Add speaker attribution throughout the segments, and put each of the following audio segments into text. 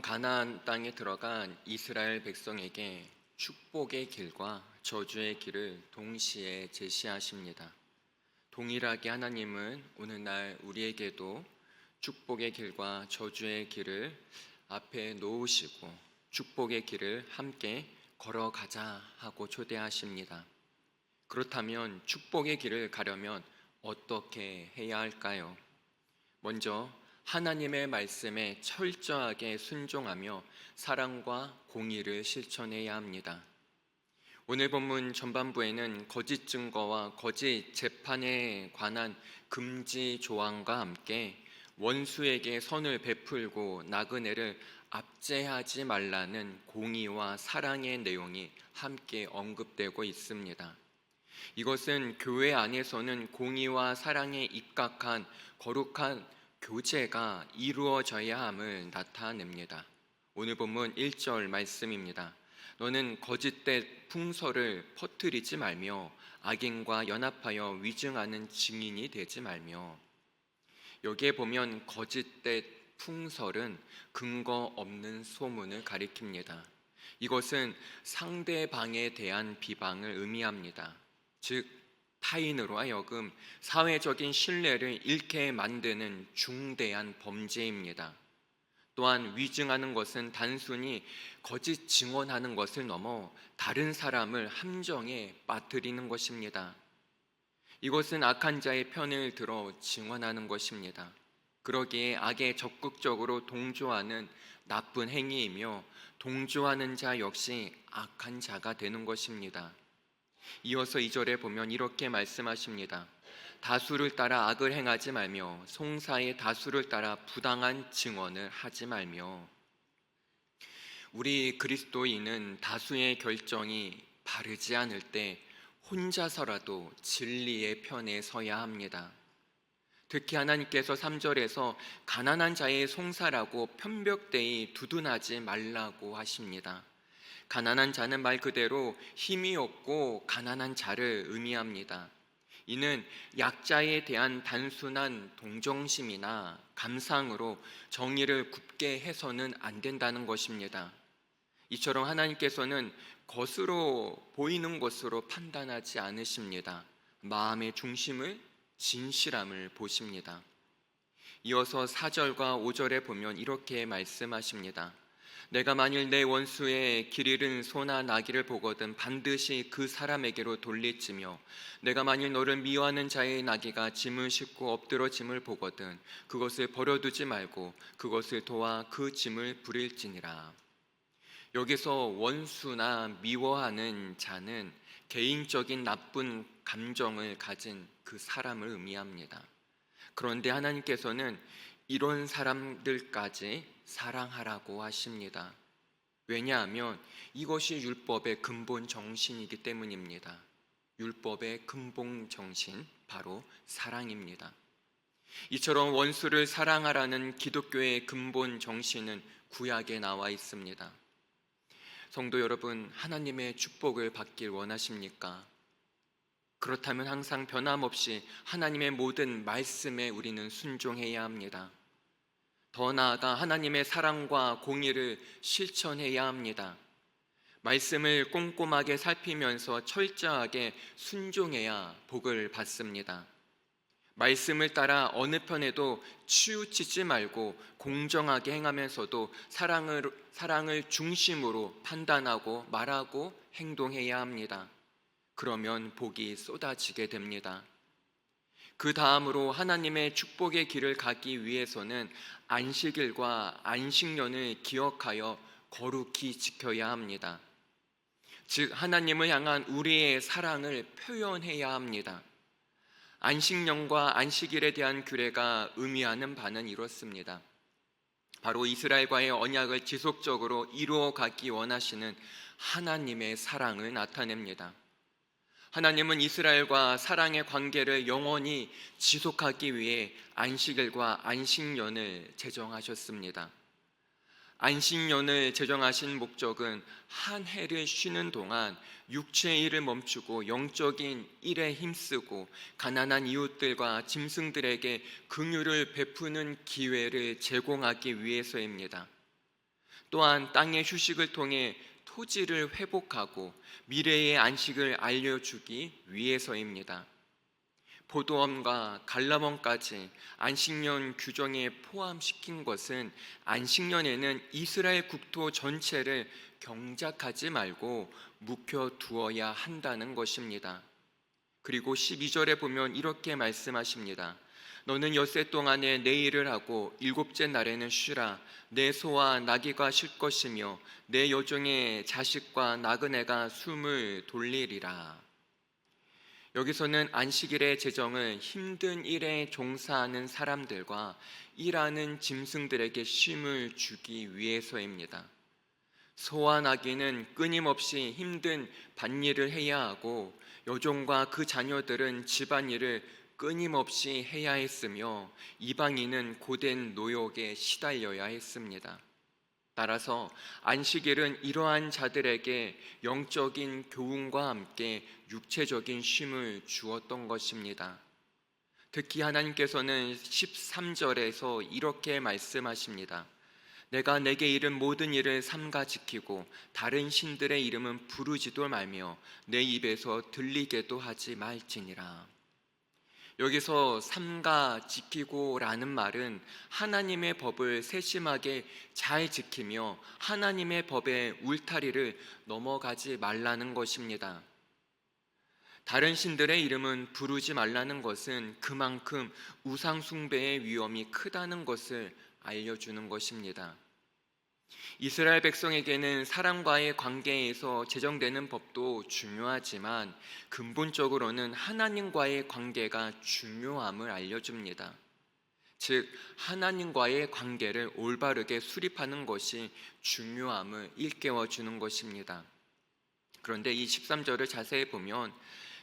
Speaker 1: 처음 가나안 땅에 들어간 이스라엘 백성에게 축복의 길과 저주의 길을 동시에 제시하십니다. 동일하게 하나님은 오늘날 우리에게도 축복의 길과 저주의 길을 앞에 놓으시고 축복의 길을 함께 걸어가자 하고 초대하십니다. 그렇다면 축복의 길을 가려면 어떻게 해야 할까요? 먼저 하나님의 말씀에 철저하게 순종하며 사랑과 공의를 실천해야 합니다. 오늘 본문 전반부에는 거짓 증거와 거짓 재판에 관한 금지 조항과 함께 원수에게 선을 베풀고 나그네를 압제하지 말라는 공의와 사랑의 내용이 함께 언급되고 있습니다. 이것은 교회 안에서는 공의와 사랑에 입각한 거룩한 교제가 이루어져야 함을 나타냅니다. 오늘 본문 1절 말씀입니다. 너는 거짓된 풍설을 퍼뜨리지 말며 악인과 연합하여 위증하는 증인이 되지 말며. 여기에 보면 거짓된 풍설은 근거 없는 소문을 가리킵니다. 이것은 상대방에 대한 비방을 의미합니다. 즉 타인으로 하여금 사회적인 신뢰를 잃게 만드는 중대한 범죄입니다. 또한 위증하는 것은 단순히 거짓 증언하는 것을 넘어 다른 사람을 함정에 빠뜨리는 것입니다. 이것은 악한 자의 편을 들어 증언하는 것입니다. 그러기에 악에 적극적으로 동조하는 나쁜 행위이며 동조하는 자 역시 악한 자가 되는 것입니다. 이어서 2절에 보면 이렇게 말씀하십니다. 다수를 따라 악을 행하지 말며 송사의 다수를 따라 부당한 증언을 하지 말며. 우리 그리스도인은 다수의 결정이 바르지 않을 때 혼자서라도 진리의 편에 서야 합니다. 특히 하나님께서 3절에서 가난한 자의 송사라고 편벽되이 두둔하지 말라고 하십니다. 가난한 자는 말 그대로 힘이 없고 가난한 자를 의미합니다. 이는 약자에 대한 단순한 동정심이나 감상으로 정의를 굽게 해서는 안 된다는 것입니다. 이처럼 하나님께서는 겉으로 보이는 것으로 판단하지 않으십니다. 마음의 중심을, 진실함을 보십니다. 이어서 4절과 5절에 보면 이렇게 말씀하십니다. 내가 만일 내 원수의 길 잃은 소나 나귀를 보거든 반드시 그 사람에게로 돌리치며 내가 만일 너를 미워하는 자의 나귀가 짐을 싣고 엎드러 짐을 보거든 그것을 버려두지 말고 그것을 도와 그 짐을 부릴지니라. 여기서 원수나 미워하는 자는 개인적인 나쁜 감정을 가진 그 사람을 의미합니다. 그런데 하나님께서는 이런 사람들까지 사랑하라고 하십니다. 왜냐하면 이것이 율법의 근본 정신이기 때문입니다. 율법의 근본 정신, 바로 사랑입니다. 이처럼 원수를 사랑하라는 기독교의 근본 정신은 구약에 나와 있습니다. 성도 여러분, 하나님의 축복을 받길 원하십니까? 그렇다면 항상 변함없이 하나님의 모든 말씀에 우리는 순종해야 합니다. 더 나아가 하나님의 사랑과 공의를 실천해야 합니다. 말씀을 꼼꼼하게 살피면서 철저하게 순종해야 복을 받습니다. 말씀을 따라 어느 편에도 치우치지 말고 공정하게 행하면서도 사랑을 중심으로 판단하고 말하고 행동해야 합니다. 그러면 복이 쏟아지게 됩니다. 그 다음으로 하나님의 축복의 길을 가기 위해서는 안식일과 안식년을 기억하여 거룩히 지켜야 합니다. 즉 하나님을 향한 우리의 사랑을 표현해야 합니다. 안식년과 안식일에 대한 규례가 의미하는 바는 이렇습니다. 바로 이스라엘과의 언약을 지속적으로 이루어가기 원하시는 하나님의 사랑을 나타냅니다. 하나님은 이스라엘과 사랑의 관계를 영원히 지속하기 위해 안식일과 안식년을 제정하셨습니다. 안식년을 제정하신 목적은 한 해를 쉬는 동안 육체의 일을 멈추고 영적인 일에 힘쓰고 가난한 이웃들과 짐승들에게 긍휼을 베푸는 기회를 제공하기 위해서입니다. 또한 땅의 휴식을 통해 토지를 회복하고 미래의 안식을 알려주기 위해서입니다. 포도원과 갈라몬까지 안식년 규정에 포함시킨 것은 안식년에는 이스라엘 국토 전체를 경작하지 말고 묵혀두어야 한다는 것입니다. 그리고 12절에 보면 이렇게 말씀하십니다. 너는 엿새 동안에 내 일을 하고 일곱째 날에는 쉬라. 내 소와 나귀가 쉴 것이며 내 여종의 자식과 나그네가 숨을 돌리리라. 여기서는 안식일의 제정을 힘든 일에 종사하는 사람들과 일하는 짐승들에게 쉼을 주기 위해서입니다. 소와 나귀는 끊임없이 힘든 밭일을 해야 하고 여종과 그 자녀들은 집안일을 끊임없이 해야 했으며 이방인은 고된 노역에 시달려야 했습니다. 따라서 안식일은 이러한 자들에게 영적인 교훈과 함께 육체적인 쉼을 주었던 것입니다. 특히 하나님께서는 13절에서 이렇게 말씀하십니다. 내가 내게 이른 모든 일을 삼가 지키고 다른 신들의 이름은 부르지도 말며 내 입에서 들리게도 하지 말지니라. 여기서 삼가 지키고라는 말은 하나님의 법을 세심하게 잘 지키며 하나님의 법의 울타리를 넘어가지 말라는 것입니다. 다른 신들의 이름은 부르지 말라는 것은 그만큼 우상 숭배의 위험이 크다는 것을 알려주는 것입니다. 이스라엘 백성에게는 사람과의 관계에서 제정되는 법도 중요하지만 근본적으로는 하나님과의 관계가 중요함을 알려줍니다. 즉 하나님과의 관계를 올바르게 수립하는 것이 중요함을 일깨워 주는 것입니다. 그런데 이 13절을 자세히 보면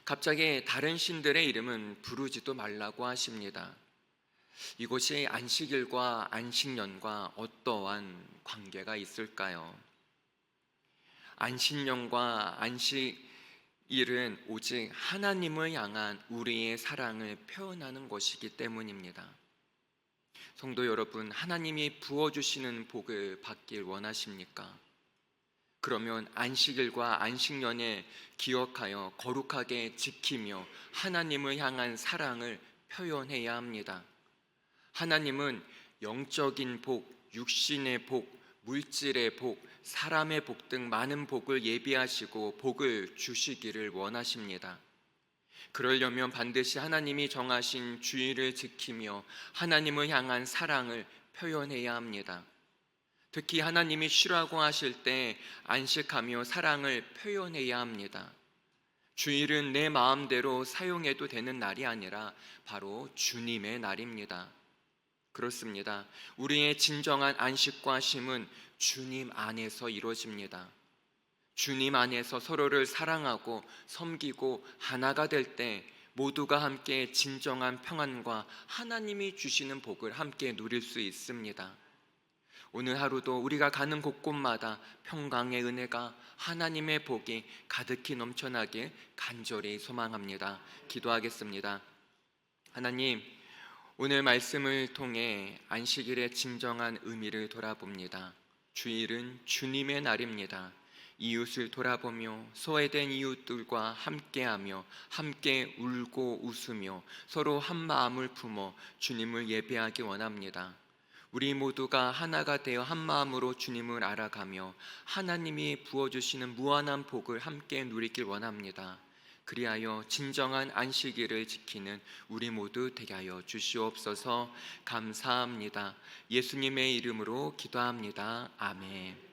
Speaker 1: 갑자기 다른 신들의 이름은 부르지도 말라고 하십니다. 이것이 안식일과 안식년과 어떠한 관계가 있을까요? 안식년과 안식일은 오직 하나님을 향한 우리의 사랑을 표현하는 것이기 때문입니다. 성도 여러분, 하나님이 부어주시는 복을 받길 원하십니까? 그러면 안식일과 안식년에 기억하여 거룩하게 지키며 하나님을 향한 사랑을 표현해야 합니다. 하나님은 영적인 복, 육신의 복, 물질의 복, 사람의 복 등 많은 복을 예비하시고 복을 주시기를 원하십니다. 그러려면 반드시 하나님이 정하신 주의를 지키며 하나님을 향한 사랑을 표현해야 합니다. 특히 하나님이 쉬라고 하실 때 안식하며 사랑을 표현해야 합니다. 주일은 내 마음대로 사용해도 되는 날이 아니라 바로 주님의 날입니다. 그렇습니다. 우리의 진정한 안식과 쉼은 주님 안에서 이루어집니다. 주님 안에서 서로를 사랑하고 섬기고 하나가 될 때 모두가 함께 진정한 평안과 하나님이 주시는 복을 함께 누릴 수 있습니다. 오늘 하루도 우리가 가는 곳곳마다 평강의 은혜가 하나님의 복이 가득히 넘쳐나길 간절히 소망합니다. 기도하겠습니다. 하나님, 오늘 말씀을 통해 안식일의 진정한 의미를 돌아봅니다. 주일은 주님의 날입니다. 이웃을 돌아보며 소외된 이웃들과 함께하며 함께 울고 웃으며 서로 한 마음을 품어 주님을 예배하기 원합니다. 우리 모두가 하나가 되어 한 마음으로 주님을 알아가며 하나님이 부어주시는 무한한 복을 함께 누리길 원합니다. 그리하여 진정한 안식일을 지키는 우리 모두 되게 하여 주시옵소서. 감사합니다. 예수님의 이름으로 기도합니다. 아멘.